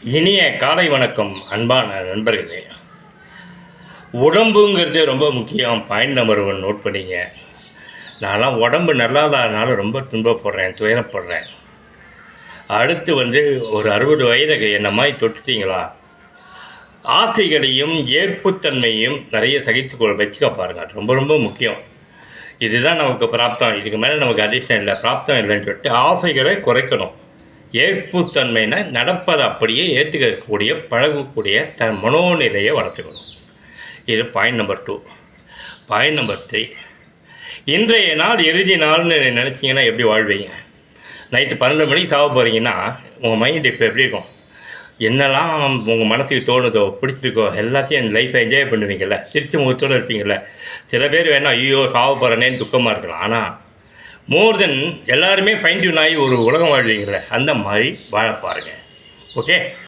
இனிய காலை வணக்கம் அன்பான நண்பர்களே. உடம்புங்கிறது ரொம்ப முக்கியம். பாயிண்ட் நம்பர் 1 நோட் பண்ணிங்க. நான்லாம் உடம்பு நல்லாதனால ரொம்ப துன்பப்படுறேன், துயரப்படுறேன். அடுத்து ஒரு 60 வயதை என்ன மாதிரி தொட்டுட்டிங்களா, ஆசைகளையும் ஏற்புத்தன்மையும் நிறைய சகித்துக்கொள்ள வச்சுக்க பாருங்கள். ரொம்ப ரொம்ப முக்கியம். இதுதான் நமக்கு பிராப்தம், இதுக்கு மேலே நமக்கு அதிர்ஷ்டம் இல்லை, பிராப்தம் இல்லைன்னு சொல்லிட்டு ஆசைகளை குறைக்கணும். ஏற்புத்தன்மைனா நடப்பதை அப்படியே ஏற்றுக்கக்கூடிய பழகக்கூடிய தன் மனோநிலையை வளர்த்துக்கணும். இது பாயிண்ட் நம்பர் 2. பாயிண்ட் நம்பர் 3, இன்றைய நாள் இறுதி நாள்னு நினச்சிங்கன்னா எப்படி வாழ்வீங்க? நைட்டு 12 மணிக்கு சாக போகிறீங்கன்னா உங்கள் மைண்ட் இப்போ எப்படி இருக்கும்? என்னெல்லாம் உங்கள் மனசுக்கு தோணுதோ, பிடிச்சிருக்கோ எல்லாத்தையும் என் லைஃப்பை என்ஜாய் பண்ணுவீங்கள்ல, சிரிச்ச முகத்தோடு இருப்பீங்கள்ல. சில பேர் வேணால் ஐயோ சாக போகிறேனேன்னு துக்கமாக இருக்கலாம். ஆனால் மோர் தென் எல்லாருமே ஃபைன் டியூன் ஆகி ஒரு உலகம் வாழ்வீங்கள, அந்த மாதிரி வாழ பாருங்கள். ஓகே.